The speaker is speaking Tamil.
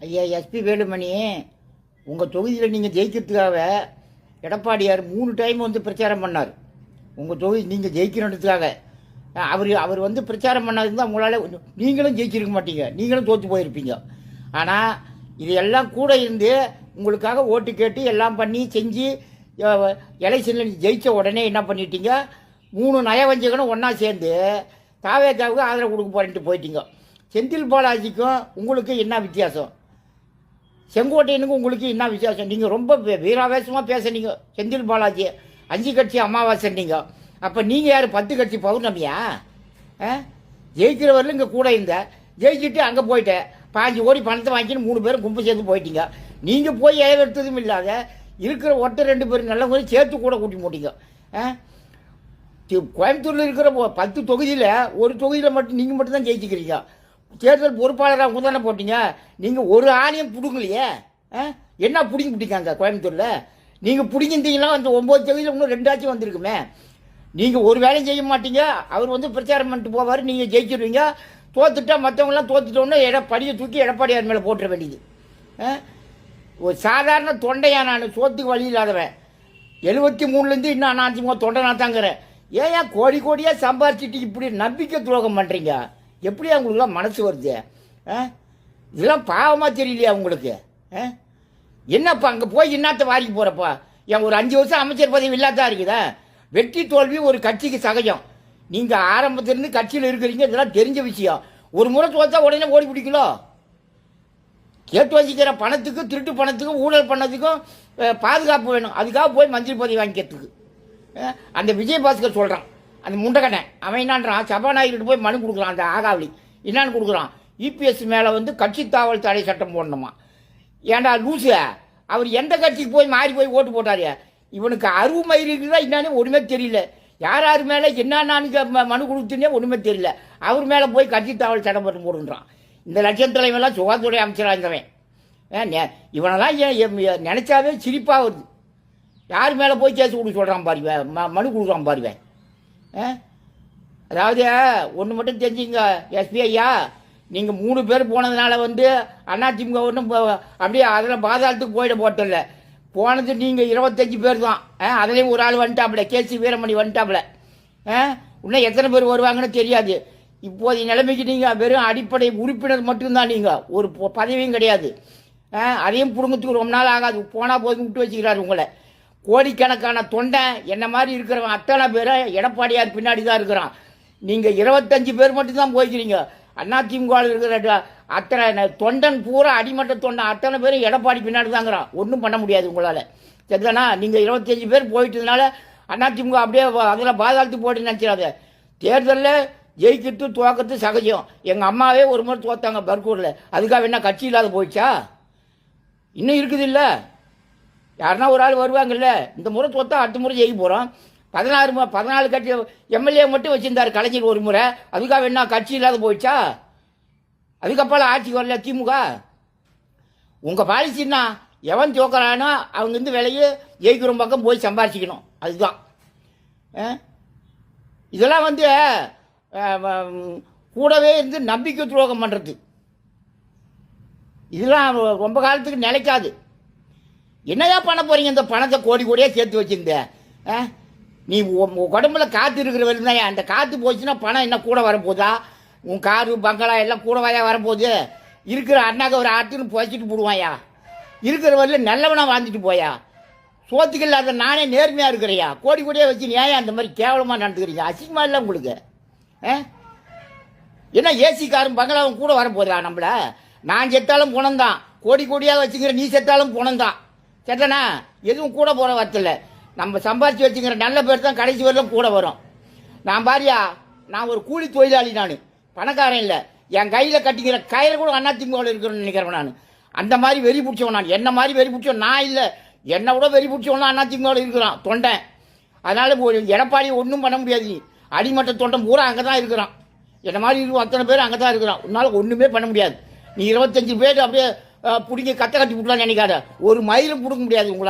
ஐயா எஸ்பி வேலுமணி, உங்கள் தொகுதியில் நீங்கள் ஜெயிக்கிறதுக்காக எடப்பாடியார் 3 டைம் வந்து பிரச்சாரம் பண்ணார். உங்கள் தொகுதி நீங்கள் ஜெயிக்கணுன்றதுக்காக அவர் வந்து பிரச்சாரம் பண்ணாதுதான் உங்களால் நீங்களும் ஜெயிச்சிருக்க மாட்டீங்க, நீங்களும் தோற்று போயிருப்பீங்க. ஆனால் இது எல்லாம் கூட இருந்து உங்களுக்காக ஓட்டு கேட்டு எல்லாம் பண்ணி செஞ்சு எலெக்ஷனில் ஜெயித்த உடனே என்ன பண்ணிட்டீங்க, 3 நயவஞ்சகனும் ஒன்றா சேர்ந்து தாவேக்காவுக்கு ஆதரவு கொடுக்க போறேன்ட்டு போயிட்டீங்க. செந்தில் பாலாஜிக்கும் உங்களுக்கு என்ன வித்தியாசம்? செங்கோட்டையனுக்கும் உங்களுக்கு என்ன வித்தியாசம்? நீங்கள் ரொம்ப வீராவேசமாக பேசுனீங்க. செந்தில் பாலாஜி 5 கட்சி அமாவாசைன்னீங்க. அப்போ நீங்கள் யார் 10 கட்சி பௌர்ணமியா? ஜெயிக்கிறவரில் இங்கே கூட இருந்த ஜெயிச்சுட்டு அங்கே போயிட்டேன் 5 கோடி பணத்தை வாங்கின்னு 3 பேரும் கும்பல் சேர்ந்து போயிட்டீங்க. நீங்கள் போய் ஏவெடுத்ததும் இல்லாத இருக்கிற ஒருத்தர் 2 பேர் நல்ல மாதிரி சேர்த்து கூட கூட்டி போட்டீங்க. கோயம்புத்தூரில் இருக்கிற 10 தொகுதியில் ஒரு தொகுதியில் மட்டும் நீங்கள் மட்டும் தான் ஜெயிச்சுக்கிறீங்க. தேர்தல் பொறுப்பாளராக அவங்க தானே போட்டீங்க. நீங்கள் ஒரு ஆணையம் பிடுங்கலையே. என்ன பிடிங்கி பிடிக்காங்க கோயம்புத்தூரில்? நீங்கள் பிடிங்கிருந்தீங்கன்னா அந்த 9 தொகுதியில் இன்னும் 2 ஆச்சும் வந்திருக்குமே. நீங்கள் ஒரு வேலையும் செய்ய மாட்டீங்க. அவர் வந்து பிரச்சாரம் பண்ணிட்டு போவார், நீங்கள் ஜெயிச்சிருவீங்க. தோத்துட்டா மற்றவங்களாம் தோத்துட்டோன்னா படியை தூக்கி எடப்பாடியார் மேலே போட்டுற வேண்டியது. ஒரு சாதாரண தொண்டையா, நான் சோத்துக்கு வழி இல்லாதவன். 73லேருந்து இன்னும் அதிமுக தொண்டனா தாங்கிறேன். ஏன் கோடி கோடியாக சம்பாரிச்சிட்டு இப்படி நம்பிக்கை துரோகம் பண்ணுறீங்க? எப்படியா உங்களுக்குலாம் மனசு வருது? இதெல்லாம் பாவமாக தெரியலையா உங்களுக்கு? என்னப்பா அங்கே போய் என்னத்தை வாரிக்கு போகிறப்பா? என் ஒரு 5 வருஷம் அமைச்சர் பதவி இல்லாதான் இருக்குதா? வெற்றி தோல்வி ஒரு கட்சிக்கு சகஜம். நீங்கள் ஆரம்பத்திலிருந்து கட்சியில் இருக்கிறீங்க, இதெல்லாம் தெரிஞ்ச விஷயம். ஒரு முறை தோத்தா உடனே ஓடி பிடிக்கலோ? கேட்டு வச்சுக்கிற பணத்துக்கும் திருட்டு பணத்துக்கும் ஊழல் பண்ணதுக்கும் பாதுகாப்பு வேணும். அதுக்காக போய் மந்திரி பதவி வாங்கிக்கிறதுக்கு அந்த விஜயபாஸ்கர் சொல்கிறான், அந்த முண்டகனை. அவன் என்னான்றான், சபாநாயகர்கிட்ட போய் மனு கொடுக்குறான். அந்த ஆகாவளி என்னான்னு கொடுக்குறான், இபிஎஸ் மேலே வந்து கட்சி தாவல் தடை சட்டம் போடணுமா. ஏன்டா லூசு, அவர் எந்த கட்சிக்கு போய் மாறி போய் ஓட்டு போட்டார்? இவனுக்கு அருவு மயிறு இருக்குதா என்னன்னு ஒன்றுமே தெரியல. யார் மேலே என்னன்னு மனு கொடுத்துனே ஒன்றுமே தெரியல. அவர் மேலே போய் கட்சி தாவல் சட்டம் போடுன்றான். இந்த லட்சம் தலைவெல்லாம் சுகாதாரத்துறை அமைச்சராக இருந்தவன். இவனெல்லாம் நினைச்சாவே சிரிப்பாக வருது. யார் மேலே போய் கேஸ் கொடுக்க சொல்கிறான் பாருவேன், மனு கொடுக்குறான் பாருவேன். அதாவது ஒன்று மட்டும் தெரிஞ்சுங்க எஸ்பி ஐயா, நீங்கள் 3 பேர் போனதுனால வந்து அதிமுக ஒன்றும் அப்படியே அதில் பாதாளத்துக்கு போயிட போட்டல. போனது நீங்கள் 25 பேர் தான். அதுலேயும் ஒரு ஆள் வந்துட்டாப்புல, கேசி வீரமணி வந்துட்டாப்புல. இன்னும் எத்தனை பேர் வருவாங்கன்னு தெரியாது. இப்போதைய நிலைமைக்கு நீங்கள் வெறும் அடிப்படை உறுப்பினர் மட்டும்தான், நீங்கள் ஒரு பதவியும் கிடையாது. அதையும் பிடுங்கிறதுக்கு ரொம்ப நாள் ஆகாது. போனால் போதும் விட்டு வச்சுக்கிறாரு உங்களை. கோடிக்கணக்கான தொண்டை என்ன மாதிரி இருக்கிறவன் அத்தனை பேரை எடப்பாடியார் பின்னாடி தான் இருக்கிறான். நீங்கள் 25 பேர் மட்டும்தான் போய்க்கிறீங்க. அதிமுக இருக்கிற அத்தனை தொண்டன் பூரா அடிமட்ட தொண்டன் அத்தனை பேரும் எடப்பாடி பின்னாடி தாங்கிறான். ஒன்றும் பண்ண முடியாது உங்களால். சரிதானா? நீங்கள் 25 பேர் போயிட்டதுனால அதிமுக அப்படியே அதில் பாதாளத்துக்கு போட்டு நினச்சிடாத. தேர்தலில் ஜெயிக்கிறது தோக்கிறது சகஜம். எங்கள் அம்மாவே ஒரு முறை தோத்தாங்க பர்கூரில். அதுக்காக என்ன கட்சி இல்லாத போயிடுச்சா? இன்னும் இருக்குது இல்லை? யாருன்னா ஒரு ஆள் வருவாங்கல்ல. இந்த முறை தோத்தா அடுத்த முறை ஜெயிக்க போகிறோம். 14 கட்சி எம்எல்ஏ மட்டும் வச்சிருந்தார் கலைஞர் ஒரு முறை. அதுக்காக என்ன கட்சி இல்லாத போயிடுச்சா? அதுக்கப்புறம் ஆட்சிக்கு வரல திமுக. உங்கள் பாலிசின்னா எவன் தோக்கிறானோ அவங்க இருந்து விலையை ஜெயிக்கிற பக்கம் போய் சம்பாரிச்சிக்கணும். அதுதான் இதெல்லாம் வந்து கூடவே இருந்து நம்பிக்கை துரோகம் பண்ணுறது. இதெல்லாம் ரொம்ப காலத்துக்கு நிலைக்காது. என்னையா பண்ண போகிறீங்க? இந்த பணத்தை கோடி கோடியாக சேர்த்து வச்சுருந்த நீ உடம்புல காற்று இருக்கிற வரைக்கும் தான். அந்த காற்று போச்சுன்னா பணம் என்ன கூட வரப்போதா? உன் காரு பங்களா எல்லாம் கூட வாயா வரப்போகுது. இருக்கிற அண்ணாக்க ஒரு ஆட்டுன்னு புதைச்சிட்டு போடுவாயா? இருக்கிற வரையில் நல்லவனாக வாழ்ந்துட்டு போயா? சோத்துக்கு இல்லாத நானே நேர்மையாக இருக்கிறையா? கோடி கோடியாக வச்சு ஏன் அந்த மாதிரி கேவலமாக நடந்துக்கிறீங்க? அசிங்கமாக இல்லை உங்களுக்கு? என்ன ஏசி காரும் பங்களாவும் கூட வரப்போதா? நம்மள நான் செத்தாலும் குணம்தான். கோடி கோடியாக வச்சுக்கிற நீ செத்தாலும் குணம்தான். சரிதானா? எதுவும் கூட போகிற வரத்தில்லை. நம்ம சம்பாரித்து வச்சுக்கிற நல்ல பேர் தான் கடைசி வரலும் கூட வரும். நான் பாரியா, நான் ஒரு கூலி தொழிலாளி. நான் பணக்காரன் இல்லை. என் கையில் கட்டிக்கிற கயிறு கூட அதிமுகவில் இருக்கிறேன்னு நினைக்கிறேன். நான் அந்த மாதிரி வெறி பிடிச்சவன். நான் என்ன மாதிரி வெறி பிடிச்சவன் நான் இல்லை. என்னை விட வெறி பிடிச்சவனா அதிமுகவில் இருக்கிறான் தொண்டன். அதனால் எடப்பாடி ஒன்றும் பண்ண முடியாது. அடிமட்ட தொண்டன் பூரா அங்கே தான் இருக்கிறான். என்ன மாதிரி இருக்கும் அத்தனை பேர் அங்கே தான் இருக்கிறான். உன்னால் ஒன்றுமே பண்ண முடியாது. நீ 25 பேர் அப்படியே பிடிங்க கத்த கட்டி விடலான்னு நினைக்காத. ஒரு மயிலும் பிடுங்க முடியாது உங்களால்.